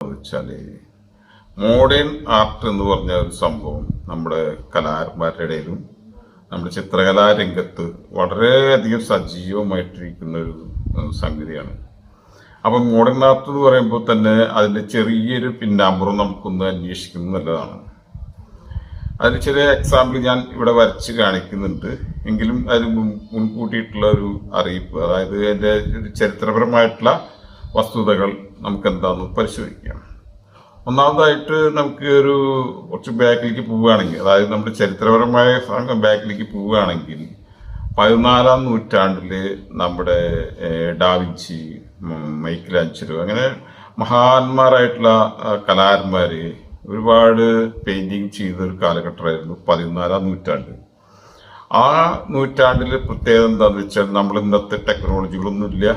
വെച്ചാൽ modern art എന്ന് പറഞ്ഞ ഒരു സംഭവം നമ്മുടെ കലാകാരന്മാരുടെ ഇടയിലും നമ്മുടെ ചിത്രകലാരംഗത്ത് വളരെയധികം സജീവമായിട്ടിരിക്കുന്ന ഒരു സംഗതിയാണ്. അപ്പം മോഡേൺ ആർട്ട് എന്ന് പറയുമ്പോൾ തന്നെ അതിൻ്റെ ചെറിയൊരു പിന്നാമ്പുറം നമുക്കൊന്ന് അന്വേഷിക്കുന്നത് നല്ലതാണ്. അതിന് ചെറിയ എക്സാമ്പിൾ ഞാൻ ഇവിടെ വരച്ച് കാണിക്കുന്നുണ്ട്. എങ്കിലും അതിന് മുൻകൂട്ടിയിട്ടുള്ള ഒരു അറിയിപ്പ്, അതായത് അതിൻ്റെ ഒരു ചരിത്രപരമായിട്ടുള്ള വസ്തുതകൾ നമുക്ക് എന്താണെന്ന് പരിശോധിക്കാം. ഒന്നാമതായിട്ട് നമുക്ക് ഒരു കുറച്ച് ബാക്കിലേക്ക് പോവുകയാണെങ്കിൽ, അതായത് നമ്മുടെ ചരിത്രപരമായ ബാക്കിലേക്ക് പോവുകയാണെങ്കിൽ 14-ാം നൂറ്റാണ്ടിൽ നമ്മുടെ ഡാവിഞ്ചി, മൈക്കലാഞ്ചലോ അങ്ങനെ മഹാന്മാരായിട്ടുള്ള കലാകാരന്മാർ ഒരുപാട് പെയിന്റിങ് ചെയ്തൊരു കാലഘട്ടമായിരുന്നു 14-ാം നൂറ്റാണ്ട്. ആ നൂറ്റാണ്ടിൽ പ്രത്യേകത എന്താണെന്ന് വെച്ചാൽ നമ്മൾ ഇന്നത്തെ ടെക്നോളജികളൊന്നുമില്ല.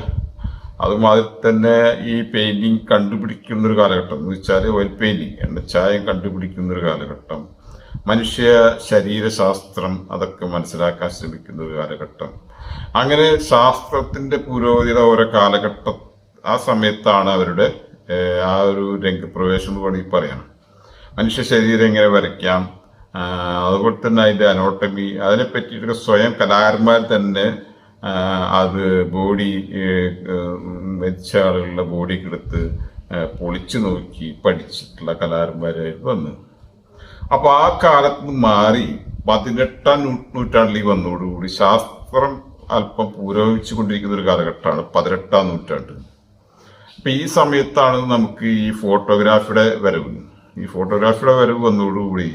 അതുമാതിരി തന്നെ ഈ പെയിന്റിങ് കണ്ടുപിടിക്കുന്ന ഒരു കാലഘട്ടം എന്ന് വെച്ചാൽ ഓയിൽ പെയിന്റിങ്, എണ്ണച്ചായം കണ്ടുപിടിക്കുന്ന ഒരു കാലഘട്ടം, മനുഷ്യ ശരീരശാസ്ത്രം അതൊക്കെ മനസ്സിലാക്കാൻ ശ്രമിക്കുന്ന ഒരു കാലഘട്ടം. അങ്ങനെ ശാസ്ത്രത്തിന്റെ പുരോഗതിയുടെ ഓരോ കാലഘട്ടം ആ സമയത്താണ് അവരുടെ ആ ഒരു രംഗപ്രവേശം എന്ന് വേണമെങ്കിൽ പറയാം. മനുഷ്യ ശരീരം എങ്ങനെ വരയ്ക്കാം, അതുപോലെ തന്നെ അതിന്റെ അനോട്ടമി, അതിനെ പറ്റിയിട്ടൊക്കെ സ്വയം കലാകാരന്മാർ തന്നെ അത് ബോഡി മരിച്ച ആളുകളുടെ ബോഡിക്ക് എടുത്ത് പൊളിച്ചു നോക്കി പഠിച്ചിട്ടുള്ള കലാകാരന്മാരായിട്ട് വന്നു. അപ്പൊ ആ കാലത്ത് നിന്ന് മാറി 18-ാം നൂറ്റാണ്ടിൽ വന്നതോടുകൂടി ശാസ്ത്രം അല്പം പുരോഗമിച്ചു കൊണ്ടിരിക്കുന്ന ഒരു കാലഘട്ടമാണ് 18-ാം നൂറ്റാണ്ട്. അപ്പൊ ഈ സമയത്താണ് നമുക്ക് ഈ ഫോട്ടോഗ്രാഫിയുടെ വരവ്. ഈ ഫോട്ടോഗ്രാഫിയുടെ വരവ് വന്നതോടുകൂടി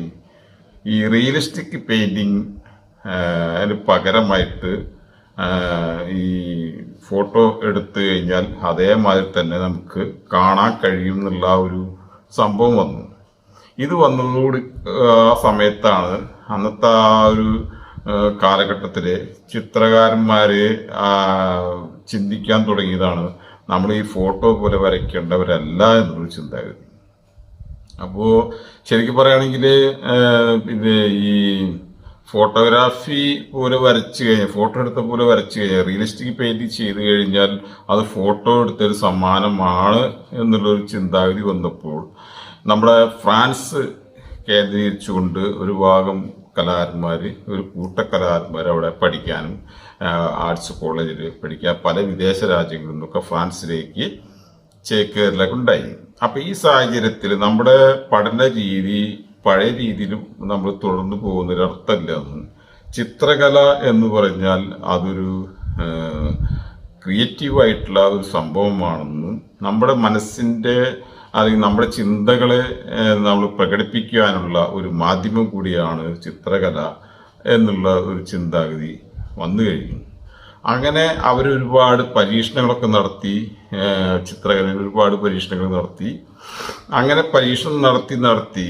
ഈ റിയലിസ്റ്റിക് പെയിന്റിങ് അതിന് പകരമായിട്ട് ഈ ഫോട്ടോ എടുത്തു കഴിഞ്ഞാൽ അതേമാതിരി തന്നെ നമുക്ക് കാണാൻ കഴിയും എന്നുള്ള ഒരു സംഭവം വന്നു. ഇത് വന്നതോട് ആ സമയത്താണ്, അന്നത്തെ ആ ഒരു കാലഘട്ടത്തിലെ ചിത്രകാരന്മാര് ചിന്തിക്കാൻ തുടങ്ങിയതാണ് നമ്മൾ ഈ ഫോട്ടോ പോലെ വരയ്ക്കേണ്ടവരല്ല എന്നൊരു ചിന്താഗതി. അപ്പോ ശരിക്കും പറയുകയാണെങ്കിൽ ഇത് ഈ ഫോട്ടോഗ്രാഫി പോലെ വരച്ചു കഴിഞ്ഞാൽ, ഫോട്ടോ എടുത്ത പോലെ വരച്ചു കഴിഞ്ഞാൽ, റിയലിസ്റ്റിക് പെയിന്റിങ് ചെയ്ത് കഴിഞ്ഞാൽ അത് ഫോട്ടോ എടുത്തൊരു സമ്മാനമാണ് എന്നുള്ളൊരു ചിന്താഗതി വന്നപ്പോൾ നമ്മുടെ ഫ്രാൻസ് കേന്ദ്രീകരിച്ചുകൊണ്ട് ഒരു ഭാഗം കലാകാരന്മാർ, ഒരു കൂട്ടക്കലാകാരന്മാർ അവിടെ പഠിക്കാനും ആർട്സ് കോളേജിൽ പഠിക്കാൻ പല വിദേശ രാജ്യങ്ങളിൽ നിന്നൊക്കെ ഫ്രാൻസിലേക്ക് ചേക്കേറലൊക്കെ ഉണ്ടായി. അപ്പൊ ഈ സാഹചര്യത്തിൽ നമ്മുടെ പഠന രീതി പഴയ രീതിയിലും നമ്മൾ തുടർന്നു പോകുന്നൊരു അർത്ഥമില്ലെന്നും, ചിത്രകല എന്ന് പറഞ്ഞാൽ അതൊരു ക്രിയേറ്റീവായിട്ടുള്ള ഒരു സംഭവമാണെന്നും, നമ്മുടെ മനസ്സിന്റെ അല്ലെങ്കിൽ നമ്മുടെ ചിന്തകളെ നമ്മൾ പ്രകടിപ്പിക്കാനുള്ള ഒരു മാധ്യമം കൂടിയാണ് ചിത്രകല എന്നുള്ള ഒരു ചിന്താഗതി വന്നു കഴിഞ്ഞു. അങ്ങനെ അവരൊരുപാട് പരീക്ഷണങ്ങളൊക്കെ നടത്തി, ചിത്രകലയിൽ ഒരുപാട് പരീക്ഷണങ്ങൾ നടത്തി. അങ്ങനെ പരീക്ഷണം നടത്തി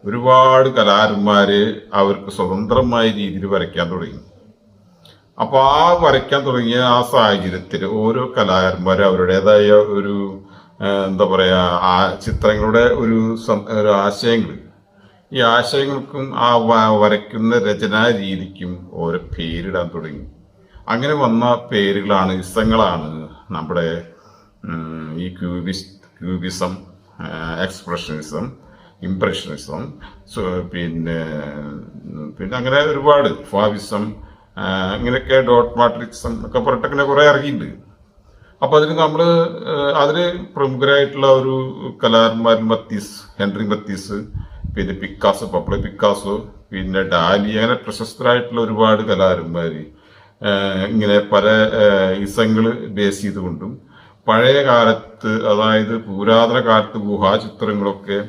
ഒരുപാട് കലാകാരന്മാര് അവർക്ക് സ്വതന്ത്രമായ രീതിയിൽ വരയ്ക്കാൻ തുടങ്ങി. അപ്പൊ ആ വരയ്ക്കാൻ തുടങ്ങിയ ആ സാഹചര്യത്തിൽ ഓരോ കലാകാരന്മാരും അവരുടേതായ ഒരു എന്താ പറയാ ആ ചിത്രങ്ങളുടെ ഒരു ആശയങ്ങൾ, ഈ ആശയങ്ങൾക്കും ആ വരയ്ക്കുന്ന രചനാ രീതിക്കും ഓരോ പേരിടാൻ തുടങ്ങി. അങ്ങനെ വന്ന പേരുകളാണ്, ഇസങ്ങളാണ് നമ്മുടെ ഈ ക്യൂബിസം, എക്സ്പ്രഷനിസം, ഇംപ്രഷനിസം, പിന്നെ അങ്ങനെ ഒരുപാട് ഫാവിസം, ഇങ്ങനെയൊക്കെ ഡോട്ട് മാട്രിക്സം ഒക്കെ പറഞ്ഞിട്ടൊക്കെ കുറെ ഇറങ്ങിയിട്ടുണ്ട്. അപ്പൊ അതില് പ്രമുഖരായിട്ടുള്ള ഒരു കലാകാരന്മാരിൽ ഹെൻറി മത്തീസ്, പിന്നെ പിക്കാസോ, പബ്ലോ പിക്കാസോ, പിന്നെ ഡാലി, അങ്ങനെ പ്രശസ്തരായിട്ടുള്ള ഒരുപാട് കലാകാരന്മാര് ഇങ്ങനെ പല ഇസങ്ങൾ ബേസ് ചെയ്തുകൊണ്ടും പഴയ കാലത്ത്, അതായത് പുരാതന കാലത്ത് ഗുഹാചിത്രങ്ങളൊക്കെ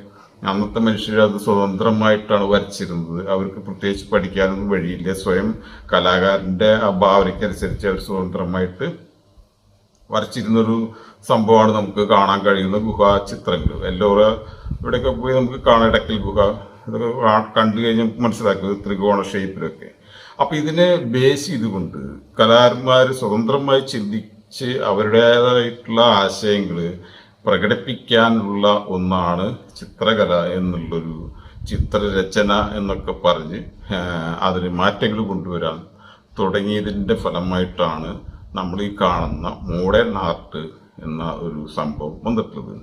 അന്നത്തെ മനുഷ്യർ അത് സ്വതന്ത്രമായിട്ടാണ് വരച്ചിരുന്നത്. അവർക്ക് പ്രത്യേകിച്ച് പഠിക്കാനൊന്നും വഴിയില്ല. സ്വയം കലാകാരന്റെ ഭാവനയ്ക്കനുസരിച്ച് അവർ സ്വതന്ത്രമായിട്ട് വരച്ചിരുന്നൊരു സംഭവമാണ് നമുക്ക് കാണാൻ കഴിയുന്ന ഗുഹാചിത്രങ്ങൾ. എല്ലോറ ഇവിടെയൊക്കെ പോയി നമുക്ക് കാണാം, ഇടക്കൽ ഗുഹ, ഇതൊക്കെ കണ്ടു കഴിഞ്ഞാൽ നമുക്ക് മനസ്സിലാക്കുന്നത് ത്രികോണ ഷേപ്പിലൊക്കെ. അപ്പൊ ഇതിനെ ബേസ് ചെയ്തുകൊണ്ട് കലാകാരന്മാർ സ്വതന്ത്രമായി ചിന്തിച്ച് അവരുടേതായിട്ടുള്ള ആശയങ്ങള് പ്രകടിപ്പിക്കാനുള്ള ഒന്നാണ് ചിത്രകല എന്നുള്ളൊരു ചിത്രരചന എന്നൊക്കെ പറഞ്ഞ് അതിന് മാറ്റങ്ങൾ കൊണ്ടുവരാൻ തുടങ്ങിയതിൻ്റെ ഫലമായിട്ടാണ് നമ്മൾ ഈ കാണുന്ന മോഡേൺ ആർട്ട് എന്ന ഒരു സംഭവം വന്നിട്ടുള്ളത്.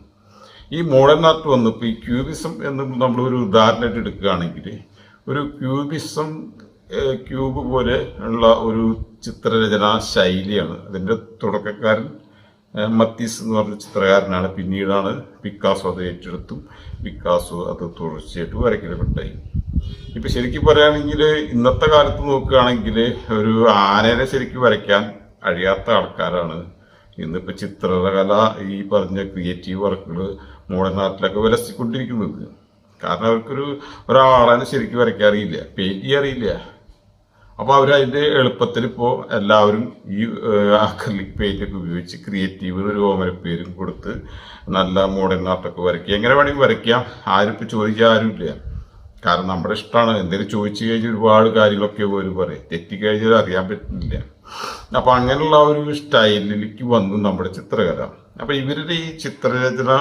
ഈ മോഡേൺ ആർട്ട് വന്നപ്പോൾ ഈ ക്യൂബിസം എന്ന് നമ്മളൊരു ഉദാഹരണമായിട്ട് എടുക്കുകയാണെങ്കിൽ ഒരു ക്യൂബിസം ക്യൂബ് പോലെ ഉള്ള ഒരു ചിത്രരചനാ ശൈലിയാണ്. അതിൻ്റെ തുടക്കക്കാരൻ മത്തീസ് എന്ന് പറഞ്ഞ ചിത്രകാരനാണ്. പിന്നീടാണ് പിക്കാസോ അത് ഏറ്റെടുത്തും പിക്കാസോ അത് തുടർച്ചയായിട്ട് വരയ്ക്കപ്പെട്ടായി. ഇപ്പം ശരിക്കും പറയുകയാണെങ്കിൽ ഇന്നത്തെ കാലത്ത് നോക്കുകയാണെങ്കിൽ ഒരു ആനേനെ ശരിക്കും വരയ്ക്കാൻ കഴിയാത്ത ആൾക്കാരാണ് ഇന്നിപ്പോൾ ചിത്രകല ഈ പറഞ്ഞ ക്രിയേറ്റീവ് വർക്കുകൾ മോഡേൺ ആർട്ടിലൊക്കെ വിലസിക്കൊണ്ടിരിക്കുന്നത്. കാരണം ഒരാളെ ശരിക്കും വരയ്ക്കാൻ അറിയില്ല, പെയിന്റ് ചെയ്യാൻ അറിയില്ല. അപ്പോൾ അവരതിൻ്റെ എളുപ്പത്തിൽ ഇപ്പോൾ എല്ലാവരും ഈ അക്രിലിക് പെയിൻ്റൊക്കെ ഉപയോഗിച്ച് ക്രിയേറ്റീവ് ഒരു ഓമനപ്പേരും കൊടുത്ത് നല്ല മോഡേൺ ആർട്ടൊക്കെ വരയ്ക്കുക. എങ്ങനെ വേണമെങ്കിൽ വരയ്ക്കാം, ആരും ഇപ്പോൾ ചോദിക്കാൻ ആരുമില്ല. കാരണം നമ്മുടെ ഇഷ്ടമാണ്. എന്തെങ്കിലും ചോദിച്ചു കഴിഞ്ഞാൽ ഒരുപാട് കാര്യങ്ങളൊക്കെ പോലും പറയും, തെറ്റിക്കഴിഞ്ഞാൽ അറിയാൻ പറ്റുന്നില്ല. അപ്പം അങ്ങനെയുള്ള ഒരു സ്റ്റൈലിലേക്ക് വന്നു നമ്മുടെ ചിത്രകല. അപ്പം ഇവരുടെ ഈ ചിത്രരചന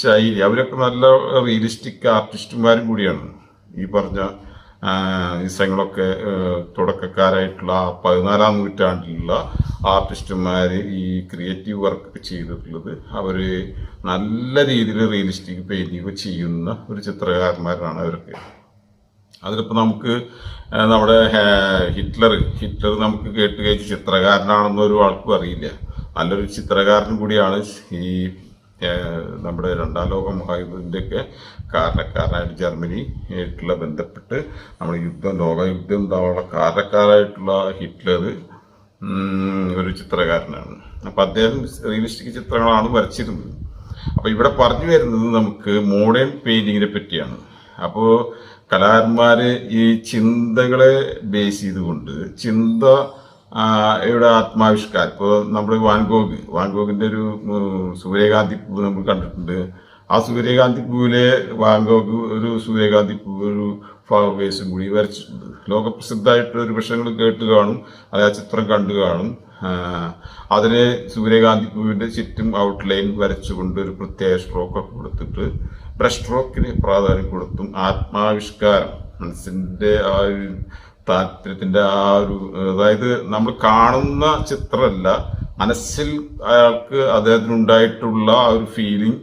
ശൈലി, അവരൊക്കെ നല്ല റിയലിസ്റ്റിക് ആർട്ടിസ്റ്റുമാരും കൂടിയാണ്. ഈ പറഞ്ഞ ചിത്രങ്ങളൊക്കെ തുടക്കക്കാരായിട്ടുള്ള 14-ാം നൂറ്റാണ്ടിലുള്ള ആർട്ടിസ്റ്റുമാർ ഈ ക്രിയേറ്റീവ് വർക്ക് ചെയ്തിട്ടുള്ളത് അവർ നല്ല രീതിയിൽ റിയലിസ്റ്റിക് പെയിൻറ്റിങ് ചെയ്യുന്ന ഒരു ചിത്രകാരന്മാരാണ് അവരൊക്കെ. അതിലിപ്പോൾ നമുക്ക് നമ്മുടെ ഹിറ്റ്ലർ നമുക്ക് കേട്ട് കഴിച്ച് ചിത്രകാരനാണെന്നൊരു ആൾക്കും അറിയില്ല. നല്ലൊരു ചിത്രകാരൻ കൂടിയാണ്. ഈ നമ്മുടെ 2ാം ലോക മഹായുദ്ധത്തിൻ്റെയൊക്കെ കാരണക്കാരനായിട്ട് ജർമ്മനി ആയിട്ടുള്ള ബന്ധപ്പെട്ട് നമ്മുടെ ലോകയുദ്ധം ഉണ്ടാവാനുള്ള കാരണക്കാരായിട്ടുള്ള ഹിറ്റ്ലർ ഒരു ചിത്രകാരനാണ്. അപ്പം അദ്ദേഹം റിയലിസ്റ്റിക് ചിത്രങ്ങളാണ് വരച്ചിരുന്നത്. അപ്പോൾ ഇവിടെ പറഞ്ഞു വരുന്നത് നമുക്ക് മോഡേൺ പെയിൻറ്റിങ്ങിനെ പറ്റിയാണ്. അപ്പോൾ കലാകാരന്മാർ ഈ ചിന്തകളെ ബേസ് ചെയ്തുകൊണ്ട് ഇവിടെ ആത്മാവിഷ്കാരം, ഇപ്പോൾ നമ്മൾ വാൻഗോഗിൻ്റെ ഒരു സൂര്യകാന്തി പൂവ് നമ്മൾ കണ്ടിട്ടുണ്ട്. ആ സൂര്യകാന്തി പൂവിലെ വാൻഗോഗ് ഒരു സൂര്യകാന്തി പൂവ് ഒരു ഫ്ലവർ വേസും കൂടി വരച്ചിട്ടുണ്ട്. ലോകപ്രസിദ്ധമായിട്ട് ഒരു വിഷയങ്ങൾ കേട്ട് കാണും, അത് ആ ചിത്രം കണ്ടു കാണും. അതിന് സൂര്യകാന്തി പൂവിൻ്റെ ചുറ്റും ഔട്ട്ലൈൻ വരച്ചുകൊണ്ട് ഒരു പ്രത്യേക സ്ട്രോക്കൊക്കെ കൊടുത്തിട്ട് ബ്രഷ് സ്ട്രോക്കിന് പ്രാധാന്യം കൊടുത്തും ആത്മാവിഷ്കാരം, മനസ്സിൻ്റെ ആ ഒരു താല്പര്യത്തിൻ്റെ ആ ഒരു, അതായത് നമ്മൾ കാണുന്ന ചിത്രമല്ല, മനസ്സിൽ അയാൾക്ക് അദ്ദേഹത്തിനുണ്ടായിട്ടുള്ള ആ ഒരു ഫീലിംഗ്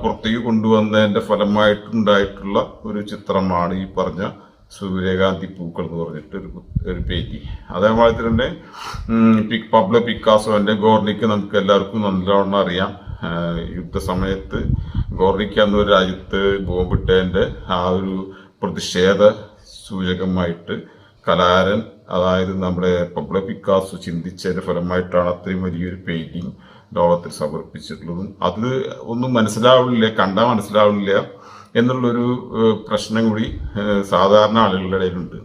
പുറത്തേക്ക് കൊണ്ടുവന്നതിൻ്റെ ഫലമായിട്ടുണ്ടായിട്ടുള്ള ഒരു ചിത്രമാണ് ഈ പറഞ്ഞ സൂര്യകാന്തി പൂക്കൾ എന്ന് പറഞ്ഞിട്ട് ഒരു പെയിന്റിങ്. അതേമാതിരി തന്നെ പബ്ലോ പിക്കാസോന്റെ ഗോർണിക്ക് നമുക്ക് എല്ലാവർക്കും നല്ലവണ്ണം അറിയാം. യുദ്ധസമയത്ത് ഗോർണിക്ക എന്നൊരു രാജ്യത്ത് ബോംബിട്ടതിൻ്റെ ആ ഒരു പ്രതിഷേധ സൂചകമായിട്ട് കലാകാരൻ, അതായത് നമ്മുടെ പബ്ലോ പിക്കാസോ ചിന്തിച്ചതിന്റെ ഫലമായിട്ടാണ് അത്രയും വലിയൊരു പെയിന്റിങ് ലോകത്തിൽ സമർപ്പിച്ചിട്ടുള്ളതും. അത് ഒന്നും മനസ്സിലാവില്ല, കണ്ടാൽ മനസ്സിലാവില്ല എന്നുള്ളൊരു പ്രശ്നം കൂടി സാധാരണ ആളുകളുടെ ഇടയിലുണ്ട്.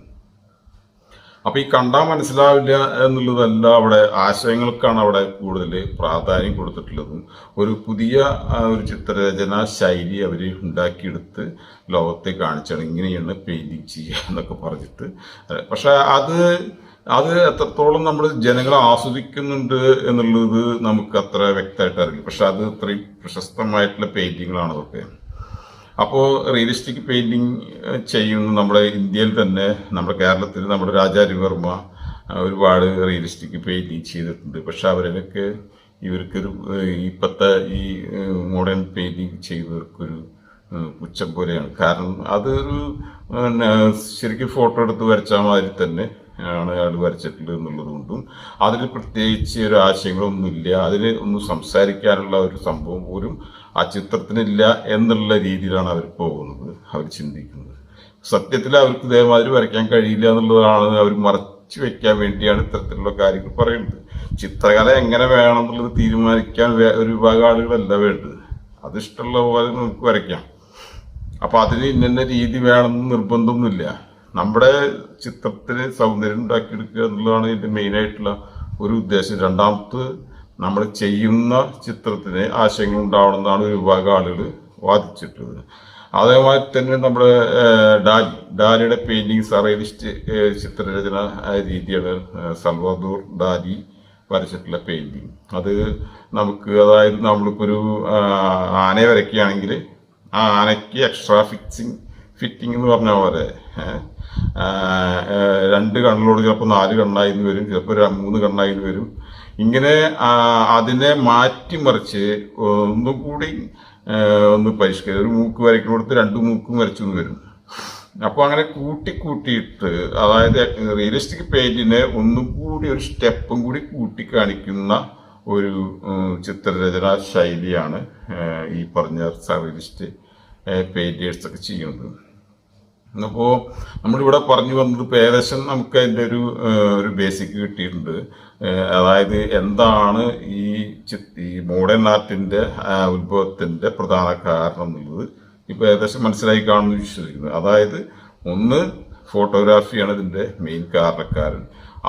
അപ്പൊ ഈ കണ്ടാൽ മനസ്സിലാവില്ല എന്നുള്ളതല്ല, അവിടെ ആശയങ്ങൾക്കാണ് അവിടെ കൂടുതൽ പ്രാധാന്യം കൊടുത്തിട്ടുള്ളതും. ഒരു പുതിയ ഒരു ചിത്രരചനാ ശൈലി അവർ ഉണ്ടാക്കിയെടുത്ത് ലോകത്തെ കാണിച്ചാണ് ഇങ്ങനെയാണ് പെയിന്റിങ് ചെയ്യുക എന്നൊക്കെ പറഞ്ഞിട്ട്. പക്ഷെ അത് എത്രത്തോളം നമ്മൾ ജനങ്ങളെ ആസ്വദിക്കുന്നുണ്ട് എന്നുള്ളത് നമുക്ക് അത്ര വ്യക്തമായിട്ട് അറിയില്ല. പക്ഷെ അത് അത്രയും പ്രശസ്തമായിട്ടുള്ള പെയിന്റിങ്ങുകളാണ് അതൊക്കെ. അപ്പോൾ റിയലിസ്റ്റിക് പെയിന്റിങ് ചെയ്യുന്ന നമ്മുടെ ഇന്ത്യയിൽ തന്നെ, നമ്മുടെ കേരളത്തിൽ നമ്മുടെ രാജാരവിവർമ്മ ഒരുപാട് റിയലിസ്റ്റിക് പെയിന്റിങ് ചെയ്തിട്ടുണ്ട്. പക്ഷെ ഇവർക്കൊരു ഇപ്പോഴത്തെ ഈ മോഡേൺ പെയിന്റിങ് ചെയ്തവർക്കൊരു പുച്ഛം പോലെയാണ്. കാരണം അതൊരു ശരിക്കും ഫോട്ടോ എടുത്ത് വരച്ചാൽ മാതിരി തന്നെ ആണ് അയാൾ വരച്ചിട്ടുള്ളത് എന്നുള്ളത് കൊണ്ടും അതിൽ പ്രത്യേകിച്ച് ഒരു ആശയങ്ങളൊന്നുമില്ല, അതിൽ ഒന്നും സംസാരിക്കാനുള്ള ഒരു സംഭവം പോലും ആ ചിത്രത്തിനില്ല എന്നുള്ള രീതിയിലാണ് അവർ പോകുന്നത്, അവർ ചിന്തിക്കുന്നത്. സത്യത്തിൽ അവർക്ക് ഇതേമാതിരി വരയ്ക്കാൻ കഴിയില്ല എന്നുള്ളതാണ് അവർ മറച്ചു വെക്കാൻ വേണ്ടിയാണ് ഇത്തരത്തിലുള്ള കാര്യങ്ങൾ പറയുന്നത്. ചിത്രകല എങ്ങനെ വേണം എന്നുള്ളത് തീരുമാനിക്കാൻ ഒരു വിഭാഗം ആളുകളല്ല വേണ്ടത്. അത് ഇഷ്ടമുള്ള പോലെ നമുക്ക് വരയ്ക്കാം. അപ്പൊ അതിന് ഇന്ന രീതി വേണമെന്ന് നിർബന്ധമൊന്നുമില്ല. നമ്മുടെ ചിത്രത്തിന് സൗന്ദര്യം ഉണ്ടാക്കിയെടുക്കുക എന്നുള്ളതാണ് ഇതിന്റെ മെയിനായിട്ടുള്ള ഒരു ഉദ്ദേശം. രണ്ടാമത് നമ്മൾ ചെയ്യുന്ന ചിത്രത്തിന് ആശയങ്ങൾ ഉണ്ടാവണമെന്നാണ് ഒരു വിഭാഗം ആളുകൾ വാദിച്ചിട്ടുള്ളത്. അതേമാതിരി തന്നെ നമ്മുടെ ഡാലിയുടെ പെയിന്റിങ്സ് റിയലിസ്റ്റ് ചിത്രരചന രീതിയാണ് സൽവാദോർ ഡാലി വരച്ചിട്ടുള്ള പെയിന്റിങ്. അത് നമുക്ക്, അതായത് നമ്മളിപ്പോൾ ഒരു ആനയെ വരയ്ക്കുകയാണെങ്കിൽ ആ ആനയ്ക്ക് എക്സ്ട്രാ ഫിറ്റിംഗ് എന്ന് പറഞ്ഞ പോലെ 2 കണ്ണിലോട് ചിലപ്പോൾ 4 കണ്ണായിന്ന് വരും, ചിലപ്പോൾ 3 കണ്ണായിന്ന് വരും. ഇങ്ങനെ അതിനെ മാറ്റിമറിച്ച് ഒന്നും കൂടി ഒന്ന് പരിഷ്കരിക്കും. ഒരു മൂക്ക് വരയ്ക്കുന്നിടത്ത് 2 മൂക്കും വരച്ചു വരും. അപ്പോൾ അങ്ങനെ കൂട്ടിയിട്ട്, അതായത് റിയലിസ്റ്റിക് പെയിന്റിനെ ഒന്നും കൂടി ഒരു സ്റ്റെപ്പും കൂടി കൂട്ടി കാണിക്കുന്ന ഒരു ചിത്രരചനാ ശൈലിയാണ് ഈ പറഞ്ഞ റിയലിസ്റ്റ് പെയിന്റേഴ്സ് ഒക്കെ ചെയ്യുന്നത്. അപ്പോൾ നമ്മളിവിടെ പറഞ്ഞു വന്നത് ഇപ്പോൾ ഏകദേശം നമുക്ക് അതിൻ്റെ ഒരു ബേസിക് കിട്ടിയിട്ടുണ്ട്. അതായത് എന്താണ് ഈ മോഡേൺ ആർട്ടിൻ്റെ ഉത്ഭവത്തിൻ്റെ പ്രധാന കാരണം എന്നുള്ളത് ഇപ്പോൾ ഏകദേശം മനസ്സിലായി കാണുമെന്ന് വിശ്വസിക്കുന്നു. അതായത് ഒന്ന്, ഫോട്ടോഗ്രാഫിയാണ് ഇതിൻ്റെ മെയിൻ കാരണക്കാരൻ.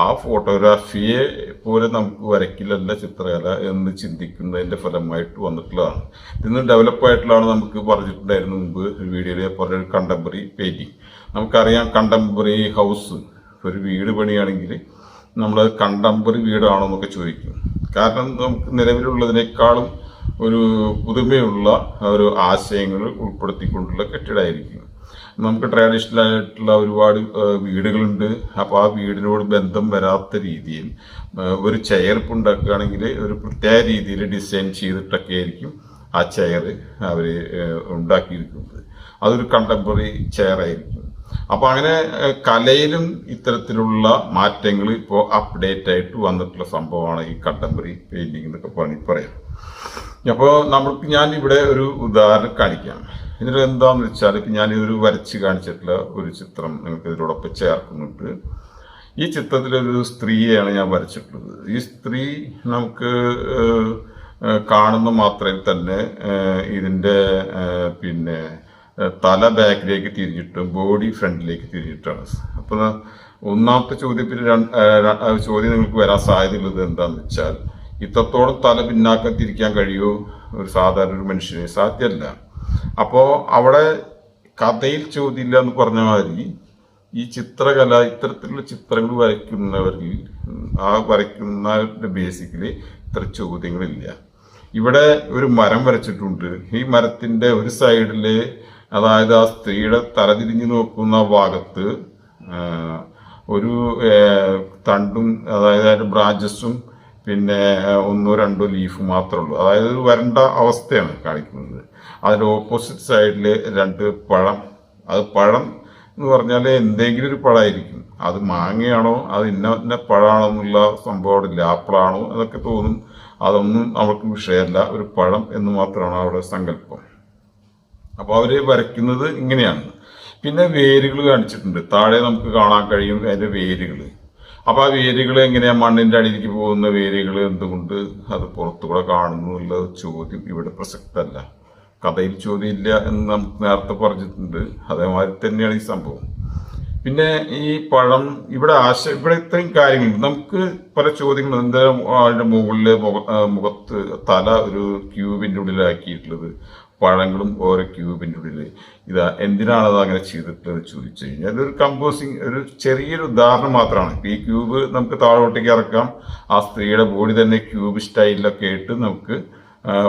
ആ ഫോട്ടോഗ്രാഫിയെ പോലെ നമുക്ക് വരയ്ക്കില്ലല്ല ചിത്രകല എന്ന് ചിന്തിക്കുന്നതിൻ്റെ ഫലമായിട്ട് വന്നിട്ടുള്ളതാണ്. ഇതിന്ന് ഡെവലപ്പായിട്ടുള്ളതാണ്. നമുക്ക് പറഞ്ഞിട്ടുണ്ടായിരുന്നു മുമ്പ് ഒരു വീഡിയോയിൽ പറഞ്ഞ കണ്ടംപററി പെയിന്റിങ്. നമുക്കറിയാം കണ്ടംപററി ഹൗസ്, ഒരു വീട് പണിയാണെങ്കിൽ നമ്മൾ കണ്ടംപററി വീടാണോ എന്നൊക്കെ ചോദിക്കും. കാരണം നമുക്ക് നിലവിലുള്ളതിനേക്കാളും ഒരു പുതുമയുള്ള ഒരു ആശയങ്ങൾ ഉൾപ്പെടുത്തിക്കൊണ്ടുള്ള കെട്ടിടമായിരിക്കും. നമുക്ക് ട്രഡീഷണൽ ആയിട്ടുള്ള ഒരുപാട് വീടുകളുണ്ട്. അപ്പോൾ ആ വീടിനോട് ബന്ധം വരാത്ത രീതിയിൽ ഒരു ചെയർ ഉണ്ടാക്കുകയാണെങ്കിൽ ഒരു പ്രത്യേക രീതിയിൽ ഡിസൈൻ ചെയ്തിട്ടൊക്കെ ആയിരിക്കും ആ ചെയർ അവർ ഉണ്ടാക്കിയിരിക്കുന്നത്. അതൊരു കണ്ടംപററി ചെയർ ആയിരിക്കും. അപ്പോൾ അങ്ങനെ കലയിലും ഇത്തരത്തിലുള്ള മാറ്റങ്ങൾ ഇപ്പോൾ അപ്ഡേറ്റ് ആയിട്ട് വന്നിട്ടുള്ള സംഭവമാണ് ഈ കണ്ടംപററി പെയിന്റിംഗ് എന്നൊക്കെ പറയാം. അപ്പോൾ ഞാൻ ഇവിടെ ഒരു ഉദാഹരണം കാണിക്കാം. ഇതിൽ എന്താന്ന് വെച്ചാൽ, ഇപ്പം ഞാനിതൊരു വരച്ച് കാണിച്ചിട്ടുള്ള ഒരു ചിത്രം നിങ്ങൾക്ക് ഇതിനോടൊപ്പം ചേർക്കുന്നുണ്ട്. ഈ ചിത്രത്തിലൊരു സ്ത്രീയെയാണ് ഞാൻ വരച്ചിട്ടുള്ളത്. ഈ സ്ത്രീ നമുക്ക് കാണുന്ന മാത്രയിൽ തന്നെ ഇതിൻ്റെ പിന്നെ തല ബാക്കിലേക്ക് തിരിഞ്ഞിട്ടും ബോഡി ഫ്രണ്ടിലേക്ക് തിരിഞ്ഞിട്ടാണ്. അപ്പോൾ ഒന്നാമത്തെ ചോദ്യം നിങ്ങൾക്ക് വരാൻ സാധ്യതയുള്ളത് എന്താണെന്ന് വെച്ചാൽ, ഇത്രത്തോളം തല പിന്നാക്കം തിരിക്കാൻ കഴിയുമോ ഒരു സാധാരണ ഒരു മനുഷ്യന്? സാധ്യമല്ല. അപ്പോൾ അവിടെ കഥയിൽ ചോദ്യമില്ല എന്ന് പറഞ്ഞ മാതിരി ഈ ചിത്രകല, ഇത്തരത്തിലുള്ള ചിത്രങ്ങൾ വരയ്ക്കുന്നവരിൽ വരയ്ക്കുന്നവരുടെ ബേസിക്കലി ഇത്ര ചോദ്യങ്ങളില്ല. ഇവിടെ ഒരു മരം വരച്ചിട്ടുണ്ട്. ഈ മരത്തിന്റെ ഒരു സൈഡില്, അതായത് ആ സ്ത്രീയുടെ തലതിരിഞ്ഞു നോക്കുന്ന ഭാഗത്ത് ഒരു തണ്ടും, അതായത് അതിന്റെ ബ്രാഞ്ചസും പിന്നെ 1-2 ലീഫ് മാത്രമേ ഉള്ളൂ. അതായത് ഒരു വരണ്ട അവസ്ഥയാണ് കാണിക്കുന്നത്. അതിൻ്റെ ഓപ്പോസിറ്റ് സൈഡിൽ 2 പഴം. അത് പഴം എന്ന് പറഞ്ഞാൽ എന്തെങ്കിലും ഒരു പഴമായിരിക്കും. അത് മാങ്ങയാണോ, അത് ഇന്ന പഴമാണോ എന്നുള്ള സംഭവം അവിടെ ഇല്ല. ആപ്പിളാണോ എന്നൊക്കെ തോന്നും. അതൊന്നും അവർക്ക് വിഷയമല്ല. ഒരു പഴം എന്ന് മാത്രമാണ് അവിടെ സങ്കല്പം. അപ്പോൾ അവർ വരയ്ക്കുന്നത് ഇങ്ങനെയാണ്. പിന്നെ വേരുകൾ കാണിച്ചിട്ടുണ്ട്. താഴെ നമുക്ക് കാണാൻ കഴിയും അതിൻ്റെ വേരുകൾ. അപ്പോൾ ആ വേരുകൾ എങ്ങനെയാണ് മണ്ണിൻ്റെ അടിയിലേക്ക് പോകുന്ന വേരുകൾ എന്തുകൊണ്ട് അത് പുറത്തുകൂടെ കാണുന്നു എന്നുള്ള ചോദ്യം ഇവിടെ പ്രസക്തമല്ല. കഥയിൽ ചോദ്യമില്ല എന്ന് നമുക്ക് നേരത്തെ പറഞ്ഞിട്ടുണ്ട്. അതേമാതിരി തന്നെയാണ് ഈ സംഭവം. പിന്നെ ഈ പഴം ഇവിടെ ഇത്രയും കാര്യങ്ങൾ നമുക്ക് പല ചോദ്യങ്ങളും. എന്തായാലും അതിൻ്റെ മുകളിലെ മുഖത്ത് തല ഒരു ക്യൂബിൻ്റെ ഉള്ളിലാക്കിയിട്ടുള്ളത്, പഴങ്ങളും ഓരോ ക്യൂബിൻ്റെ ഉള്ളിൽ. എന്തിനാണ് അത് അങ്ങനെ ചെയ്തിട്ട് ചോദിച്ചു കഴിഞ്ഞാൽ, അതൊരു കമ്പോസിങ്, ഒരു ചെറിയൊരു ഉദാഹരണം മാത്രമാണ്. ഈ ക്യൂബ് നമുക്ക് താഴോട്ടേക്ക് ഇറക്കാം. ആ സ്ത്രീയുടെ ബോഡി തന്നെ ക്യൂബ് സ്റ്റൈലിലൊക്കെ ആയിട്ട് നമുക്ക്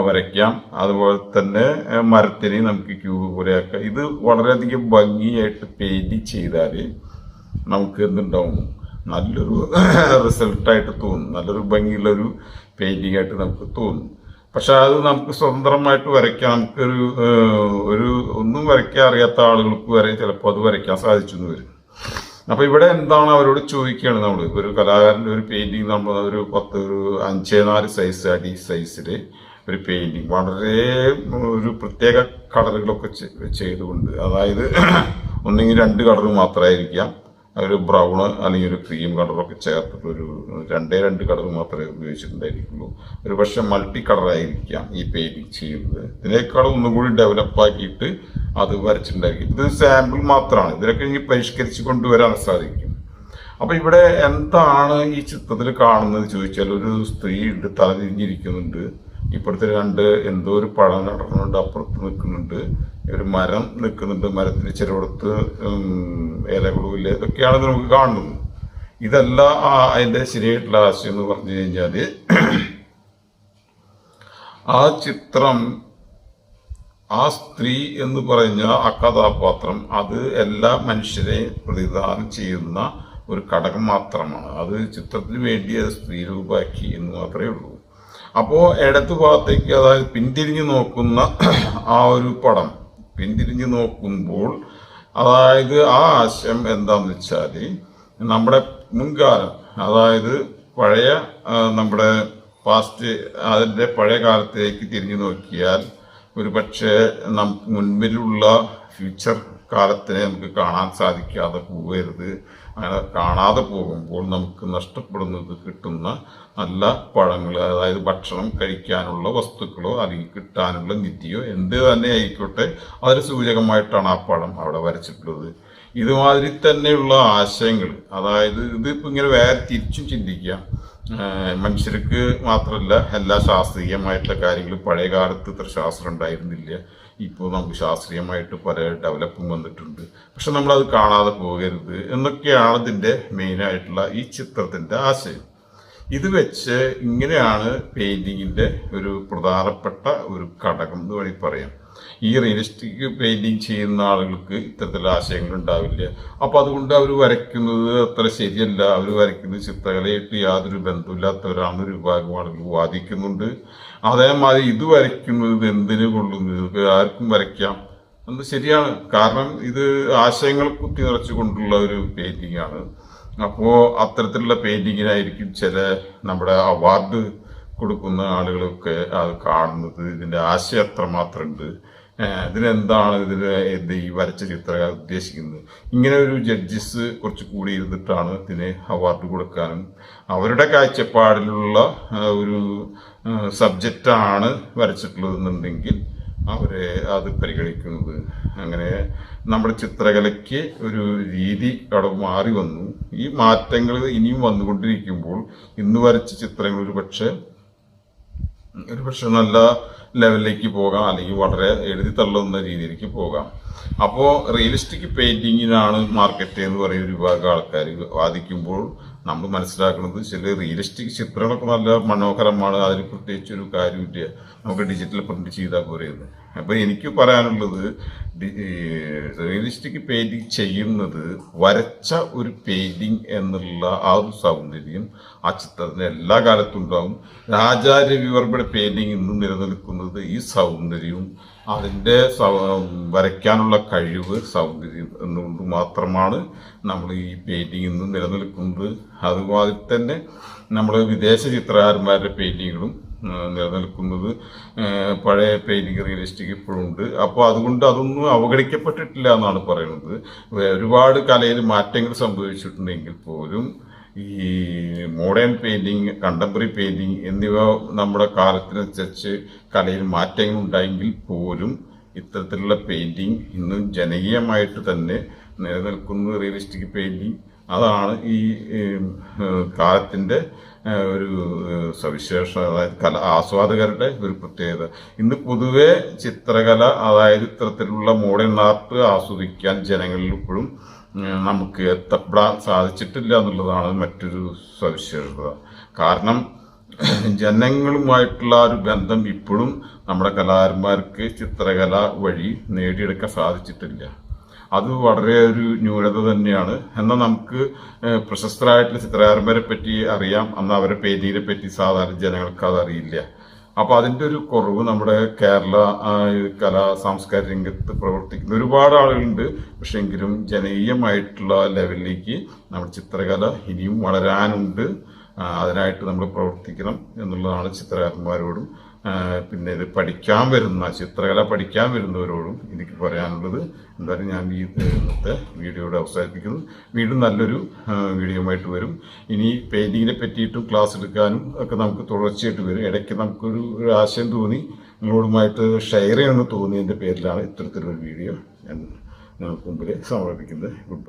വരയ്ക്കാം. അതുപോലെ തന്നെ മരത്തിന് നമുക്ക് ക്യൂബ് പോലെയാക്കാം. ഇത് വളരെയധികം ഭംഗിയായിട്ട് പെയിന്റ് ചെയ്താൽ നമുക്ക് എന്തുണ്ടാവും, നല്ലൊരു റിസൾട്ടായിട്ട് തോന്നും. നല്ലൊരു ഭംഗിയുള്ളൊരു പെയിന്റിംഗ് ആയിട്ട് നമുക്ക് തോന്നും. പക്ഷെ അത് നമുക്ക് സ്വതന്ത്രമായിട്ട് വരയ്ക്കാം. നമുക്കൊരു ഒന്നും വരയ്ക്കാൻ അറിയാത്ത ആളുകൾക്ക് വരെ ചിലപ്പോൾ അത് വരയ്ക്കാൻ സാധിച്ചെന്ന് വരും. അപ്പൊ ഇവിടെ എന്താണ് അവരോട് ചോദിക്കുകയാണ് നമ്മൾ. ഒരു കലാകാരൻ്റെ ഒരു പെയിന്റിങ് നമ്മൾ ഒരു 5-4 സൈസ് അടി സൈസിൽ ഒരു പെയിന്റിങ് വളരെ ഒരു പ്രത്യേക കളറുകളൊക്കെ ചെയ്തുകൊണ്ട്, അതായത് ഒന്നെങ്കിൽ 2 കളർ മാത്രമായിരിക്കാം, ഒരു ബ്രൗണ് അല്ലെങ്കിൽ ഒരു ക്രീം കളറൊക്കെ ചേർത്തിട്ട് ഒരു 2 കളർ മാത്രമേ ഉപയോഗിച്ചിട്ടുണ്ടായിരിക്കുള്ളൂ. ഒരു പക്ഷെ മൾട്ടി കളറായിരിക്കാം ഈ പെയിന്റിങ് ചെയ്യുന്നത്. ഇതിനേക്കാളും ഒന്നും കൂടി ഡെവലപ്പാക്കിയിട്ട് അത് വരച്ചിട്ടുണ്ടായിരിക്കും. ഇത് സാമ്പിൾ മാത്രമാണ്. ഇതിനൊക്കെ ഇനി പരിഷ്കരിച്ച് കൊണ്ടുവരാൻ സാധിക്കും. അപ്പൊ ഇവിടെ എന്താണ് ഈ ചിത്രത്തിൽ കാണുന്നത് ചോദിച്ചാൽ, ഒരു സ്ത്രീ ഉണ്ട്, തലതിരിഞ്ഞിരിക്കുന്നുണ്ട്. ഇപ്പുറത്തെ 2 എന്തോ ഒരു പഴം നടക്കുന്നുണ്ട്, അപ്പുറത്ത് നിൽക്കുന്നുണ്ട്, ഒരു മരം നിൽക്കുന്നുണ്ട്, മരത്തിന് ചെറുപുറത്ത് ഇലകളും ഇല്ല. ഇതൊക്കെയാണ് നമുക്ക് കാണുന്നത്. ഇതല്ല അതിന്റെ ശരിയായിട്ടുള്ള ആശയം എന്ന് പറഞ്ഞു കഴിഞ്ഞാല്, ആ ചിത്രം, ആ സ്ത്രീ എന്ന് പറഞ്ഞ ആ കഥാപാത്രം, അത് എല്ലാ മനുഷ്യരെയും പ്രതിദാനം ചെയ്യുന്ന ഒരു ഘടകം മാത്രമാണ്. അത് ചിത്രത്തിന് വേണ്ടി അത് സ്ത്രീരൂപമാക്കി എന്ന് മാത്രമേ ഉള്ളൂ. അപ്പോൾ ഇടതു ഭാഗത്തേക്ക്, അതായത് പിന്തിരിഞ്ഞ് നോക്കുന്ന ആ ഒരു പടം പിന്തിരിഞ്ഞ് നോക്കുമ്പോൾ, അതായത് ആ ആശയം എന്താണെന്ന് വെച്ചാൽ, നമ്മുടെ മുൻകാലം, അതായത് പഴയ നമ്മുടെ പാസ്റ്റ്, അതിൻ്റെ പഴയ കാലത്തേക്ക് തിരിഞ്ഞു നോക്കിയാൽ ഒരു പക്ഷേ നമുക്ക് മുൻപിലുള്ള ഫ്യൂച്ചർ കാലത്തിനെ നമുക്ക് കാണാൻ സാധിക്കാതെ പോകരുത്. അങ്ങനെ കാണാതെ പോകുമ്പോൾ നമുക്ക് നഷ്ടപ്പെടുന്നത് കിട്ടുന്ന നല്ല പഴങ്ങൾ, അതായത് ഭക്ഷണം കഴിക്കാനുള്ള വസ്തുക്കളോ അല്ലെങ്കിൽ കിട്ടാനുള്ള നിധിയോ എന്ത് തന്നെ ആയിക്കോട്ടെ, അതിന് സൂചകമായിട്ടാണ് ആ പഴം അവിടെ വരച്ചിട്ടുള്ളത്. ഇതുമാതിരി തന്നെയുള്ള ആശയങ്ങൾ, അതായത് ഇതിപ്പോൾ ഇങ്ങനെ വേറെ തിരിച്ചും ചിന്തിക്കാം. മനുഷ്യർക്ക് മാത്രമല്ല, എല്ലാ ശാസ്ത്രീയമായിട്ടുള്ള കാര്യങ്ങളും പഴയ കാലത്ത് ഇത്ര ശാസ്ത്രം ഉണ്ടായിരുന്നില്ല. ഇപ്പോൾ നമുക്ക് ശാസ്ത്രീയമായിട്ട് പല ഡെവലപ്പിംഗ് വന്നിട്ടുണ്ട്. പക്ഷെ നമ്മളത് കാണാതെ പോകരുത് എന്നൊക്കെയാണ് ഇതിൻ്റെ മെയിനായിട്ടുള്ള ഈ ചിത്രത്തിൻ്റെ ആശയം. ഇത് വെച്ച് ഇങ്ങനെയാണ് പെയിന്റിങ്ങിൻ്റെ ഒരു പ്രധാനപ്പെട്ട ഒരു ഘടകം എന്ന് വേണമെങ്കിൽ പറയാം. ഈ റിയലിസ്റ്റിക് പെയിന്റിങ് ചെയ്യുന്ന ആളുകൾക്ക് ഇത്തരത്തിലുള്ള ആശയങ്ങൾ ഉണ്ടാവില്ല. അപ്പോൾ അതുകൊണ്ട് അവർ വരയ്ക്കുന്നത് അത്ര ശരിയല്ല, അവർ വരയ്ക്കുന്നത് ചിത്രകലയായിട്ട് യാതൊരു ബന്ധമില്ലാത്തവരാണെന്നൊരു വിഭാഗം ആളുകൾ വാദിക്കുന്നുണ്ട്. അതേമാതിരി ഇത് വരയ്ക്കുന്നത് എന്തിനു കൊള്ളുന്നത്, ഇത് ആർക്കും വരയ്ക്കാം എന്ന് ശരിയാണ്. കാരണം ഇത് ആശയങ്ങൾ കുത്തി നിറച്ചുകൊണ്ടുള്ള ഒരു പെയിന്റിംഗ് ആണ്. അപ്പോൾ അത്തരത്തിലുള്ള പെയിന്റിങ്ങിനായിരിക്കും ചില നമ്മുടെ അവാർഡ് കൊടുക്കുന്ന ആളുകളൊക്കെ അത് കാണുന്നത്, ഇതിൻ്റെ ആശയം എത്രമാത്രം ഉണ്ട്, ഇതിനെന്താണ് ഈ വരച്ച ചിത്രകാരൻ ഉദ്ദേശിക്കുന്നത്. ഇങ്ങനെ ഒരു ജഡ്ജസ് കുറച്ച് കൂടി ഇരുന്നിട്ടാണ് ഇതിന് അവാർഡ് കൊടുക്കാനും അവരുടെ കാഴ്ചപ്പാടിലുള്ള ഒരു സബ്ജക്റ്റാണ് വരച്ചിട്ടുള്ളതെന്നുണ്ടെങ്കിൽ അവരെ അത് പരിഗണിക്കുന്നത്. അങ്ങനെ നമ്മുടെ ചിത്രകലയ്ക്ക് ഒരു രീതി അവിടെ മാറി വന്നു. ഈ മാറ്റങ്ങൾ ഇനിയും വന്നുകൊണ്ടിരിക്കുമ്പോൾ ഇന്ന് വരച്ച ചിത്രങ്ങൾ ഒരു പക്ഷെ നല്ല ലെവലിലേക്ക് പോകാം, അല്ലെങ്കിൽ വളരെ എഴുതി തള്ളുന്ന രീതിയിലേക്ക് പോകാം. അപ്പോൾ റിയലിസ്റ്റിക് പെയിന്റിങ്ങിനാണ് മാർക്കറ്റ് എന്ന് പറയുന്ന ഒരു വിഭാഗം ആൾക്കാർ വാദിക്കുമ്പോൾ നമ്മൾ മനസ്സിലാക്കുന്നത്, ചില റിയലിസ്റ്റിക് ചിത്രങ്ങളൊക്കെ നല്ല മനോഹരമാണ്, അതിന് പ്രത്യേകിച്ച് ഒരു കാര്യമില്ല, നമുക്ക് ഡിജിറ്റൽ പ്രിന്റ് ചെയ്താൽ പോരെയെന്ന്. അപ്പോൾ എനിക്ക് പറയാനുള്ളത്, റിയലിസ്റ്റിക് പെയിന്റിങ് ചെയ്യുന്നത് വരച്ച ഒരു പെയിന്റിങ് എന്നുള്ള ആ ഒരു സൗന്ദര്യം ആ ചിത്രത്തിന് എല്ലാ കാലത്തും ഉണ്ടാവും. രാജാരവിവർമ്മയുടെ പെയിന്റിങ് ഇന്ന് നിലനിൽക്കുന്നത് ഈ സൗന്ദര്യവും അതിൻ്റെ വരയ്ക്കാനുള്ള കഴിവ്, സൗന്ദര്യം എന്നുകൊണ്ട് മാത്രമാണ് നമ്മൾ ഈ പെയിന്റിങ് ഇന്ന് നിലനിൽക്കുന്നത്. അതുപോലെ തന്നെ നമ്മൾ വിദേശ ചിത്രകാരന്മാരുടെ പെയിന്റിങ്ങുകളും നിലനിൽക്കുന്നത്. പഴയ പെയിന്റിങ് റിയലിസ്റ്റിക് ഇപ്പോഴും ഉണ്ട്. അപ്പോൾ അതുകൊണ്ട് അതൊന്നും അവഗണിക്കപ്പെട്ടിട്ടില്ല എന്നാണ് പറയുന്നത്. ഒരുപാട് കലയിൽ മാറ്റങ്ങൾ സംഭവിച്ചിട്ടുണ്ടെങ്കിൽ പോലും ഈ മോഡേൺ പെയിന്റിങ്, കണ്ടംപററി പെയിന്റിങ് എന്നിവ നമ്മുടെ കാലത്തിനനുസരിച്ച് കലയിൽ മാറ്റങ്ങൾ ഉണ്ടായെങ്കിൽ പോലും ഇത്തരത്തിലുള്ള പെയിന്റിങ് ഇന്നും ജനകീയമായിട്ട് തന്നെ നിലനിൽക്കുന്ന റിയലിസ്റ്റിക് പെയിന്റിങ്. അതാണ് ഈ കാലത്തിൻ്റെ ഒരു സവിശേഷത, അതായത് ആസ്വാദകരുടെ ഒരു പ്രത്യേകത. ഇന്ന് പൊതുവെ ചിത്രകല, അതായത് ഇത്തരത്തിലുള്ള മോഡേൺ ആർട്ട് ആസ്വദിക്കാൻ ജനങ്ങളിൽ ഇപ്പോഴും നമുക്ക് എത്തപ്പെടാൻ സാധിച്ചിട്ടില്ല എന്നുള്ളതാണ് മറ്റൊരു സവിശേഷത. കാരണം ജനങ്ങളുമായിട്ടുള്ള ഒരു ബന്ധം ഇപ്പോഴും നമ്മുടെ കലാകാരന്മാർക്ക് ചിത്രകല വഴി നേടിയെടുക്കാൻ സാധിച്ചിട്ടില്ല. അത് വളരെ ഒരു ന്യൂനത തന്നെയാണ്. എന്നാൽ നമുക്ക് പ്രശസ്തരായിട്ടുള്ള ചിത്രകാരന്മാരെ പറ്റി അറിയാം, എന്നാൽ അവരെ പെയിന്റിങ്ങിനെ പറ്റി സാധാരണ ജനങ്ങൾക്ക് അതറിയില്ല. അപ്പോൾ അതിൻ്റെ ഒരു കുറവ് നമ്മുടെ കേരള കലാ സാംസ്കാരിക രംഗത്ത് പ്രവർത്തിക്കുന്ന ഒരുപാട് ആളുകളുണ്ട്. പക്ഷെ എങ്കിലും ജനകീയമായിട്ടുള്ള ലെവലിലേക്ക് നമ്മുടെ ചിത്രകല ഇനിയും വളരാനുണ്ട്. അതിനായിട്ട് നമ്മൾ പ്രവർത്തിക്കണം എന്നുള്ളതാണ് ചിത്രകാരന്മാരോടും പിന്നെ ഇത് പഠിക്കാൻ വരുന്ന, ചിത്രകല പഠിക്കാൻ വരുന്നവരോടും എനിക്ക് പറയാനുള്ളത്. എന്തായാലും ഞാൻ ഈ ഇന്നത്തെ വീഡിയോയുടെ അവസാനിപ്പിക്കുന്നു. വീണ്ടും നല്ലൊരു വീഡിയോയുമായിട്ട് വരും. ഇനി പെയിന്റിങ്ങിനെ പറ്റിയിട്ടും ക്ലാസ് എടുക്കാനും ഒക്കെ നമുക്ക് തുടർച്ചയായിട്ട് വരും. ഇടയ്ക്ക് നമുക്കൊരു ആശയം തോന്നി നിങ്ങളോടുമായിട്ട് ഷെയർ ചെയ്യണമെന്ന് തോന്നിയതിൻ്റെ പേരിലാണ് ഇത്തരത്തിലൊരു വീഡിയോ ഞാൻ നിങ്ങൾക്ക് മുമ്പിൽ സമർപ്പിക്കുന്നത്.